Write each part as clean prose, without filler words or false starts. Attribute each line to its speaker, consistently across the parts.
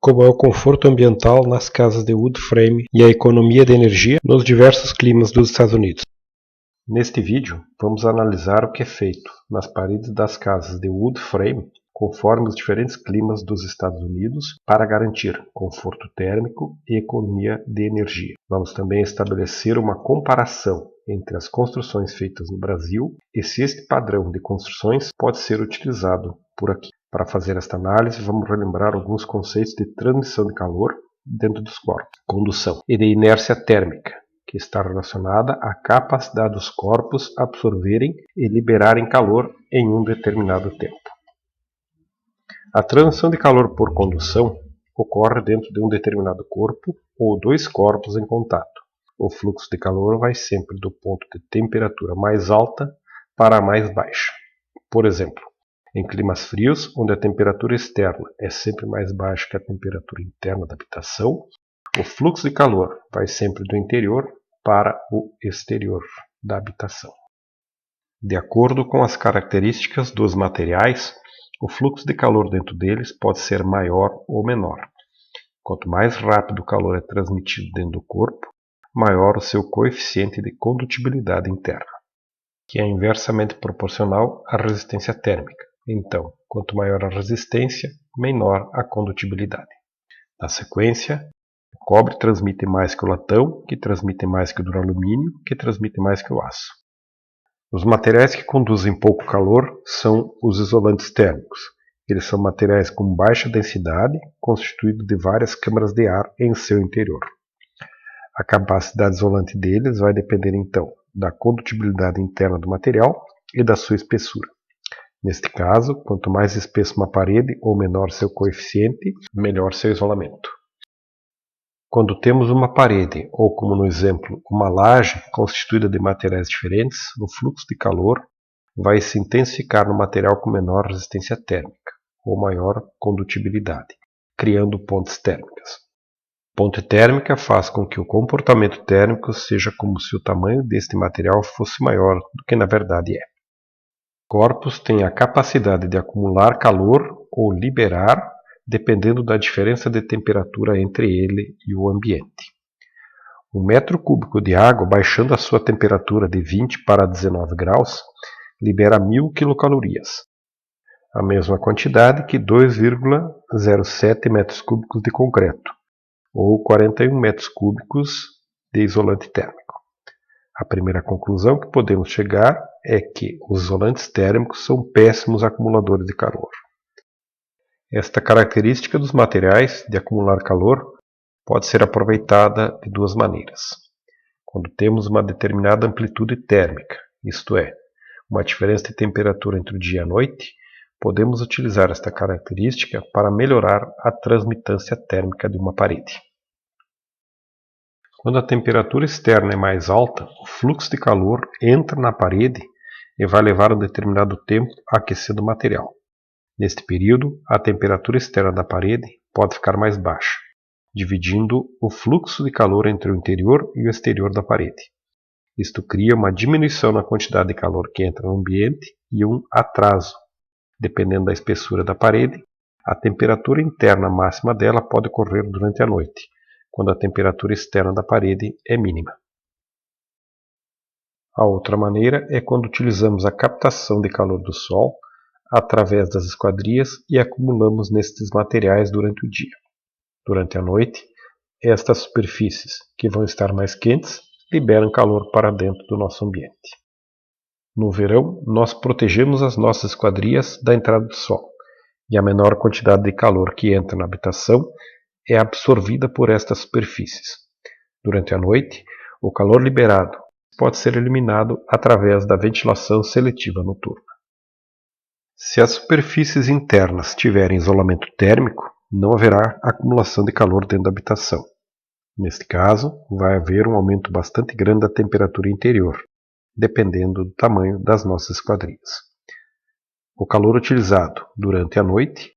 Speaker 1: Como é o conforto ambiental nas casas de wood frame e a economia de energia nos diversos climas dos Estados Unidos. Neste vídeo, vamos analisar o que é feito nas paredes das casas de wood frame conforme os diferentes climas dos Estados Unidos para garantir conforto térmico e economia de energia. Vamos também estabelecer uma comparação entre as construções feitas no Brasil e se este padrão de construções pode ser utilizado por aqui. Para fazer esta análise, vamos relembrar alguns conceitos de transmissão de calor dentro dos corpos, condução e de inércia térmica, que está relacionada à capacidade dos corpos absorverem e liberarem calor em um determinado tempo. A transmissão de calor por condução ocorre dentro de um determinado corpo ou dois corpos em contato. O fluxo de calor vai sempre do ponto de temperatura mais alta para a mais baixa. Por exemplo, em climas frios, onde a temperatura externa é sempre mais baixa que a temperatura interna da habitação, o fluxo de calor vai sempre do interior para o exterior da habitação. De acordo com as características dos materiais, o fluxo de calor dentro deles pode ser maior ou menor. Quanto mais rápido o calor é transmitido dentro do corpo, maior o seu coeficiente de condutibilidade interna, que é inversamente proporcional à resistência térmica. Então, quanto maior a resistência, menor a condutibilidade. Na sequência, o cobre transmite mais que o latão, que transmite mais que o duralumínio, que transmite mais que o aço. Os materiais que conduzem pouco calor são os isolantes térmicos. Eles são materiais com baixa densidade, constituídos de várias câmaras de ar em seu interior. A capacidade isolante deles vai depender então da condutibilidade interna do material e da sua espessura. Neste caso, quanto mais espesso uma parede ou menor seu coeficiente, melhor seu isolamento. Quando temos uma parede, ou como no exemplo, uma laje constituída de materiais diferentes, o fluxo de calor vai se intensificar no material com menor resistência térmica, ou maior condutibilidade, criando pontes térmicas. Ponte térmica faz com que o comportamento térmico seja como se o tamanho deste material fosse maior do que na verdade é. Corpos têm a capacidade de acumular calor ou liberar, dependendo da diferença de temperatura entre ele e o ambiente. Um metro cúbico de água, baixando a sua temperatura de 20 para 19 graus, libera 1000 quilocalorias, a mesma quantidade que 2,07 metros cúbicos de concreto, ou 41 metros cúbicos de isolante térmico. A primeira conclusão que podemos chegar é que os isolantes térmicos são péssimos acumuladores de calor. Esta característica dos materiais de acumular calor pode ser aproveitada de duas maneiras. Quando temos uma determinada amplitude térmica, isto é, uma diferença de temperatura entre o dia e a noite, podemos utilizar esta característica para melhorar a transmitância térmica de uma parede. Quando a temperatura externa é mais alta, o fluxo de calor entra na parede e vai levar um determinado tempo a aquecer o material. Neste período, a temperatura externa da parede pode ficar mais baixa, dividindo o fluxo de calor entre o interior e o exterior da parede. Isto cria uma diminuição na quantidade de calor que entra no ambiente e um atraso. Dependendo da espessura da parede, a temperatura interna máxima dela pode ocorrer durante a noite, quando a temperatura externa da parede é mínima. A outra maneira é quando utilizamos a captação de calor do Sol através das esquadrias e acumulamos nestes materiais durante o dia. Durante a noite, estas superfícies, que vão estar mais quentes, liberam calor para dentro do nosso ambiente. No verão, nós protegemos as nossas esquadrias da entrada do Sol, e a menor quantidade de calor que entra na habitação é absorvida por estas superfícies. Durante a noite, o calor liberado pode ser eliminado através da ventilação seletiva noturna. Se as superfícies internas tiverem isolamento térmico, não haverá acumulação de calor dentro da habitação. Neste caso, vai haver um aumento bastante grande da temperatura interior, dependendo do tamanho das nossas esquadrias. O calor utilizado durante a noite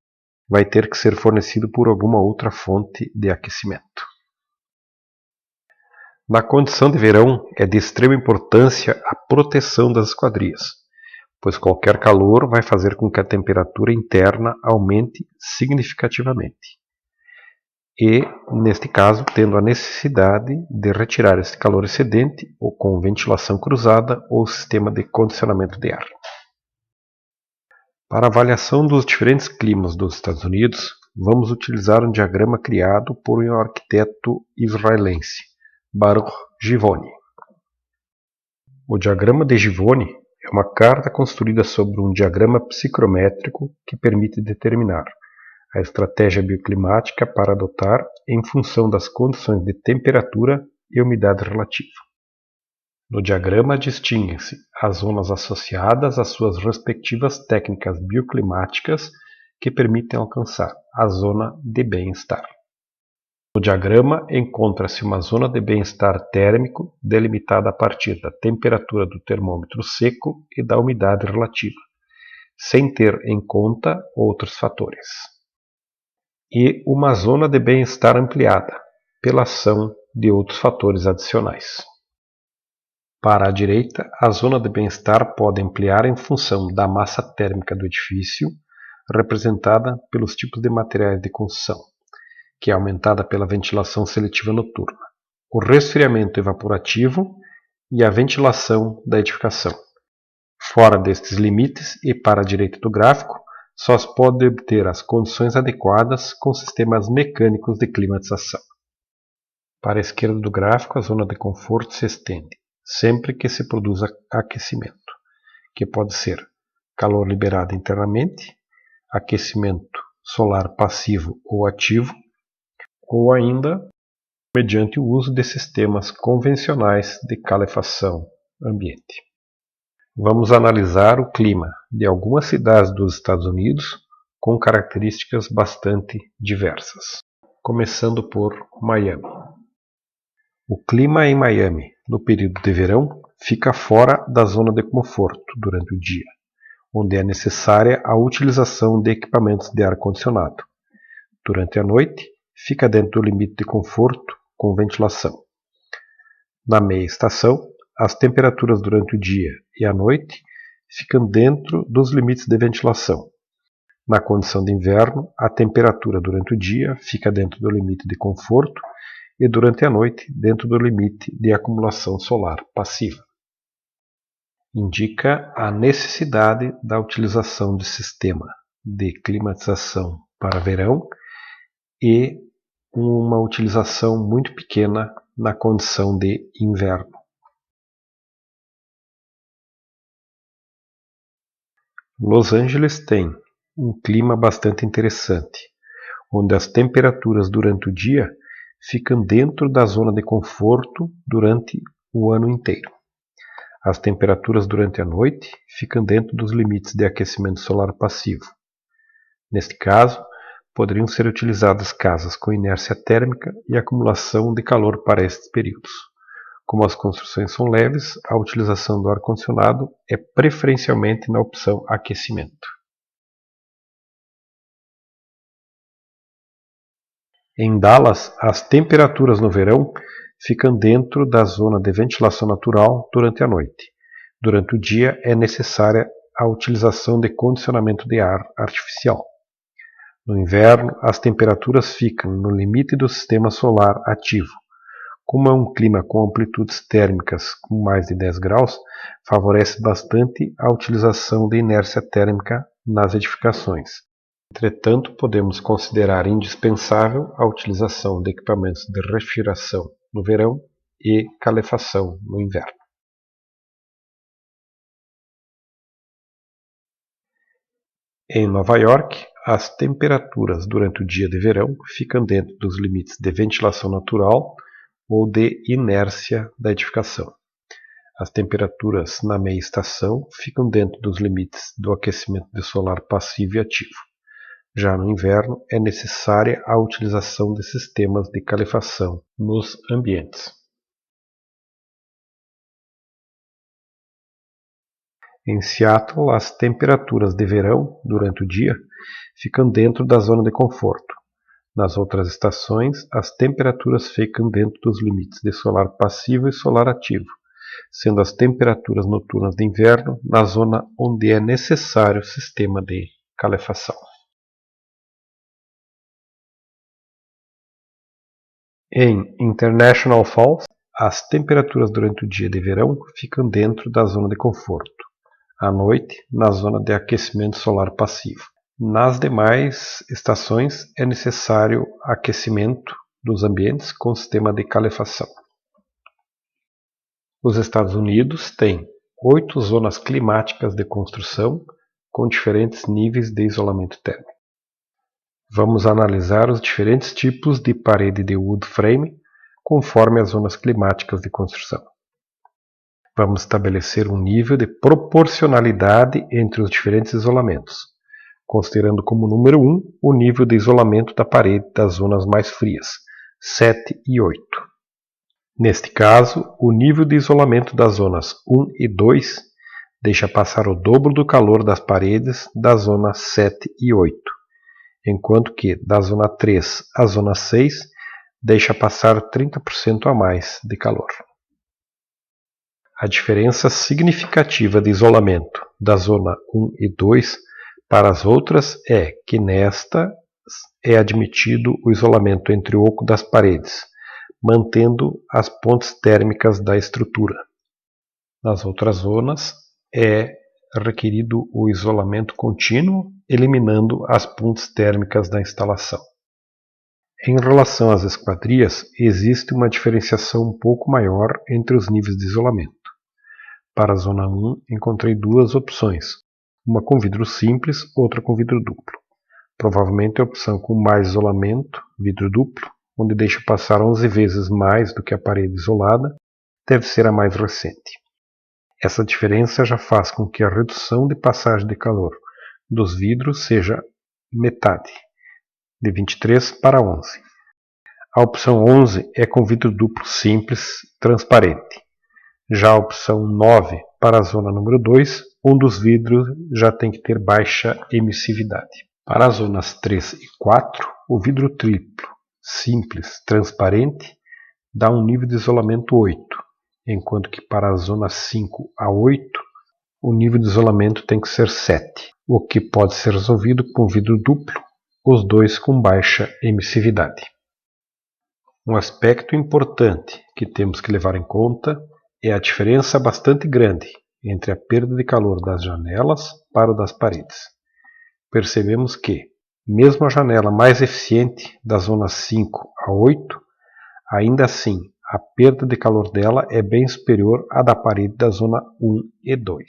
Speaker 1: vai ter que ser fornecido por alguma outra fonte de aquecimento. Na condição de verão, é de extrema importância a proteção das esquadrias, pois qualquer calor vai fazer com que a temperatura interna aumente significativamente. e, neste caso, tendo a necessidade de retirar este calor excedente ou com ventilação cruzada ou sistema de condicionamento de ar. Para avaliação dos diferentes climas dos Estados Unidos, vamos utilizar um diagrama criado por um arquiteto israelense, Baruch Givony. O diagrama de Givony é uma carta construída sobre um diagrama psicrométrico que permite determinar a estratégia bioclimática para adotar em função das condições de temperatura e umidade relativa. No diagrama distinguem-se as zonas associadas às suas respectivas técnicas bioclimáticas que permitem alcançar a zona de bem-estar. No diagrama encontra-se uma zona de bem-estar térmico delimitada a partir da temperatura do termômetro seco e da umidade relativa, sem ter em conta outros fatores. E uma zona de bem-estar ampliada, pela ação de outros fatores adicionais. Para a direita, a zona de bem-estar pode ampliar em função da massa térmica do edifício, representada pelos tipos de materiais de construção, que é aumentada pela ventilação seletiva noturna, o resfriamento evaporativo e a ventilação da edificação. Fora destes limites e para a direita do gráfico, só se pode obter as condições adequadas com sistemas mecânicos de climatização. Para a esquerda do gráfico, a zona de conforto se estende, sempre que se produza aquecimento, que pode ser calor liberado internamente, aquecimento solar passivo ou ativo, ou ainda mediante o uso de sistemas convencionais de calefação ambiente. Vamos analisar o clima de algumas cidades dos Estados Unidos com características bastante diversas, começando por Miami. O clima em Miami, no período de verão, fica fora da zona de conforto durante o dia, onde é necessária a utilização de equipamentos de ar-condicionado. Durante a noite, fica dentro do limite de conforto com ventilação. Na meia estação, as temperaturas durante o dia e a noite ficam dentro dos limites de ventilação. Na condição de inverno, a temperatura durante o dia fica dentro do limite de conforto e durante a noite dentro do limite de acumulação solar passiva. Indica a necessidade da utilização de sistema de climatização para verão e uma utilização muito pequena na condição de inverno. Los Angeles tem um clima bastante interessante, onde as temperaturas durante o dia ficam dentro da zona de conforto durante o ano inteiro. As temperaturas durante a noite ficam dentro dos limites de aquecimento solar passivo. Neste caso, poderiam ser utilizadas casas com inércia térmica e acumulação de calor para estes períodos. Como as construções são leves, a utilização do ar-condicionado é preferencialmente na opção aquecimento. Em Dallas, as temperaturas no verão ficam dentro da zona de ventilação natural durante a noite. Durante o dia é necessária a utilização de condicionamento de ar artificial. No inverno, as temperaturas ficam no limite do sistema solar ativo. Como é um clima com amplitudes térmicas com mais de 10 graus, favorece bastante a utilização de inércia térmica nas edificações. Entretanto, podemos considerar indispensável a utilização de equipamentos de refrigeração no verão e calefação no inverno. Em Nova York, as temperaturas durante o dia de verão ficam dentro dos limites de ventilação natural ou de inércia da edificação. As temperaturas na meia estação ficam dentro dos limites do aquecimento de solar passivo e ativo. Já no inverno, é necessária a utilização de sistemas de calefação nos ambientes. Em Seattle, as temperaturas de verão, durante o dia, ficam dentro da zona de conforto. Nas outras estações, as temperaturas ficam dentro dos limites de solar passivo e solar ativo, sendo as temperaturas noturnas de inverno na zona onde é necessário o sistema de calefação. Em International Falls, as temperaturas durante o dia de verão ficam dentro da zona de conforto, à noite na zona de aquecimento solar passivo. Nas demais estações é necessário aquecimento dos ambientes com sistema de calefação. Os Estados Unidos têm 8 zonas climáticas de construção com diferentes níveis de isolamento térmico. Vamos analisar os diferentes tipos de parede de wood frame conforme as zonas climáticas de construção. Vamos estabelecer um nível de proporcionalidade entre os diferentes isolamentos, considerando como número 1 o nível de isolamento da parede das zonas mais frias, 7 e 8. Neste caso, o nível de isolamento das zonas 1 e 2 deixa passar o dobro do calor das paredes das zonas 7 e 8, enquanto que da zona 3 à zona 6 deixa passar 30% a mais de calor. A diferença significativa de isolamento da zona 1 e 2 para as outras é que nesta é admitido o isolamento entre o oco das paredes, mantendo as pontes térmicas da estrutura. Nas outras zonas é requerido o isolamento contínuo, eliminando as pontes térmicas da instalação. Em relação às esquadrias, existe uma diferenciação um pouco maior entre os níveis de isolamento. Para a zona 1, encontrei duas opções, uma com vidro simples, outra com vidro duplo. Provavelmente a opção com mais isolamento, vidro duplo, onde deixa passar 11 vezes mais do que a parede isolada, deve ser a mais recente. Essa diferença já faz com que a redução de passagem de calor dos vidros seja metade, de 23 para 11. A opção 11 é com vidro duplo simples, transparente. Já a opção 9, para a zona número 2, um dos vidros já tem que ter baixa emissividade. Para as zonas 3 e 4, o vidro triplo, simples, transparente, dá um nível de isolamento 8, enquanto que para as zonas 5 a 8, o nível de isolamento tem que ser 7, o que pode ser resolvido com vidro duplo, os dois com baixa emissividade. Um aspecto importante que temos que levar em conta é a diferença bastante grande entre a perda de calor das janelas para o das paredes. Percebemos que, mesmo a janela mais eficiente da zona 5 a 8, ainda assim a perda de calor dela é bem superior à da parede da zona 1 e 2.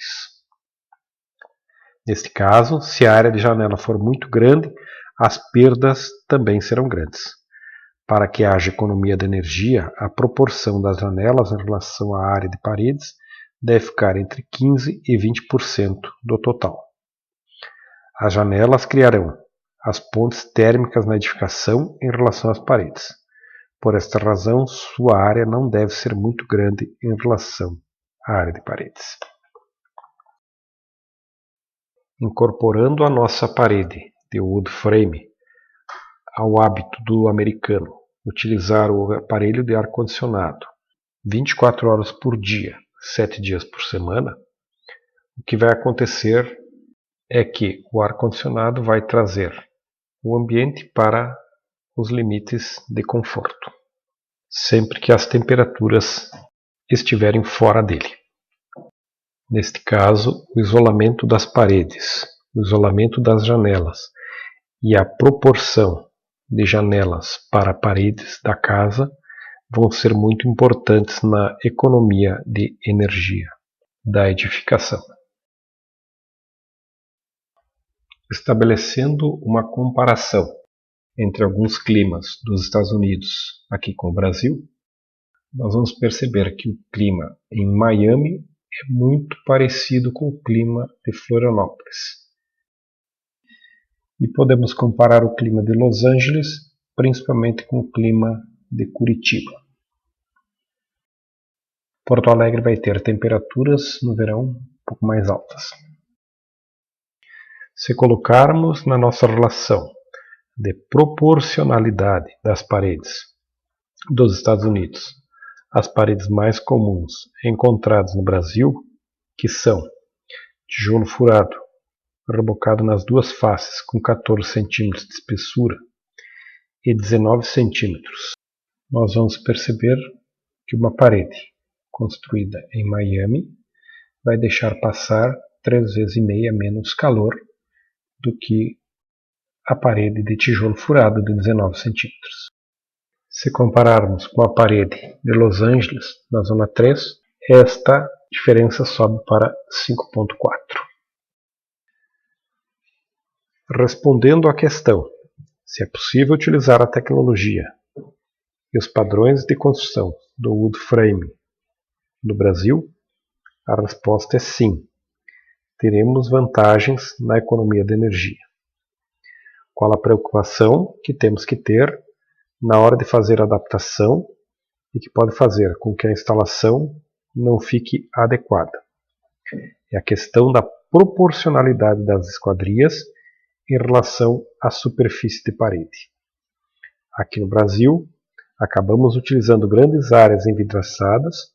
Speaker 1: Neste caso, se a área de janela for muito grande, as perdas também serão grandes. Para que haja economia de energia, a proporção das janelas em relação à área de paredes deve ficar entre 15% e 20% do total. As janelas criarão as pontes térmicas na edificação em relação às paredes. Por esta razão, sua área não deve ser muito grande em relação à área de paredes. Incorporando a nossa parede de wood frame ao hábito do americano utilizar o aparelho de ar-condicionado 24 horas por dia, 7 dias por semana, o que vai acontecer é que o ar-condicionado vai trazer o ambiente para os limites de conforto, sempre que as temperaturas estiverem fora dele. Neste caso, o isolamento das paredes, o isolamento das janelas e a proporção de janelas para paredes da casa vão ser muito importantes na economia de energia da edificação. Estabelecendo uma comparação entre alguns climas dos Estados Unidos aqui com o Brasil, nós vamos perceber que o clima em Miami é muito parecido com o clima de Florianópolis. E podemos comparar o clima de Los Angeles, principalmente com o clima de Curitiba. Porto Alegre vai ter temperaturas no verão um pouco mais altas. Se colocarmos na nossa relação de proporcionalidade das paredes dos Estados Unidos as paredes mais comuns encontradas no Brasil, que são tijolo furado, rebocado nas duas faces com 14 cm de espessura e 19 cm nós vamos perceber que uma parede construída em Miami vai deixar passar 3,5 vezes menos calor do que a parede de tijolo furado de 19 centímetros. Se compararmos com a parede de Los Angeles, na zona 3, esta diferença sobe para 5,4. Respondendo à questão se é possível utilizar a tecnologia e os padrões de construção do wood frame no Brasil, a resposta é sim. Teremos vantagens na economia de energia. Qual a preocupação que temos que ter na hora de fazer a adaptação e que pode fazer com que a instalação não fique adequada? É a questão da proporcionalidade das esquadrias em relação à superfície de parede. Aqui no Brasil, acabamos utilizando grandes áreas envidraçadas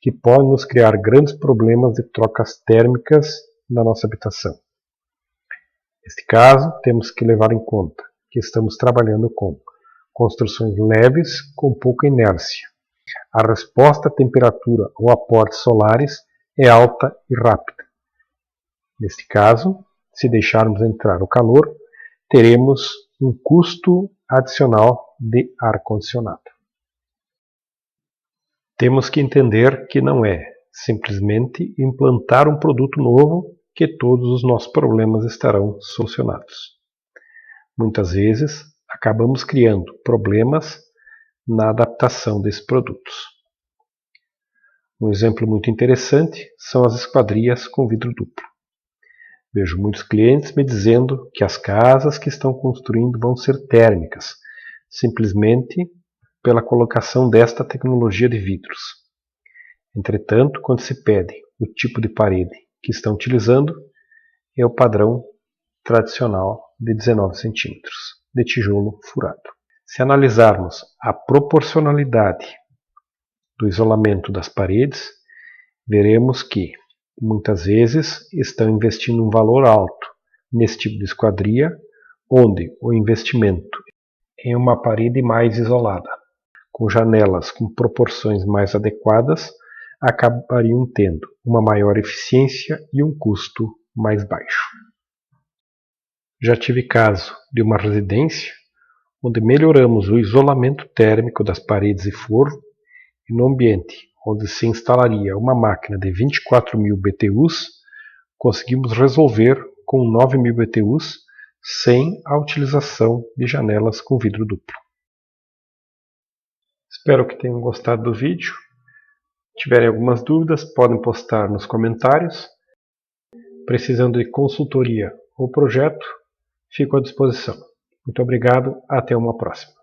Speaker 1: que podem nos criar grandes problemas de trocas térmicas na nossa habitação. Neste caso, temos que levar em conta que estamos trabalhando com construções leves com pouca inércia. A resposta à temperatura ou aportes solares é alta e rápida. Neste caso, se deixarmos entrar o calor, teremos um custo adicional de ar-condicionado. Temos que entender que não é simplesmente implantar um produto novo que todos os nossos problemas estarão solucionados. Muitas vezes, acabamos criando problemas na adaptação desses produtos. Um exemplo muito interessante são as esquadrias com vidro duplo. Vejo muitos clientes me dizendo que as casas que estão construindo vão ser térmicas, simplesmente pela colocação desta tecnologia de vidros. Entretanto, quando se pede o tipo de parede que estão utilizando, é o padrão tradicional de 19 centímetros de tijolo furado. Se analisarmos a proporcionalidade do isolamento das paredes, veremos que muitas vezes estão investindo um valor alto nesse tipo de esquadria, onde o investimento em uma parede mais isolada, com janelas com proporções mais adequadas, acabariam tendo uma maior eficiência e um custo mais baixo. Já tive caso de uma residência onde melhoramos o isolamento térmico das paredes e forro, e no ambiente onde se instalaria uma máquina de 24.000 BTUs, conseguimos resolver com 9.000 BTUs sem a utilização de janelas com vidro duplo. Espero que tenham gostado do vídeo. Se tiverem algumas dúvidas, podem postar nos comentários. Precisando de consultoria ou projeto, fico à disposição. Muito obrigado, até uma próxima.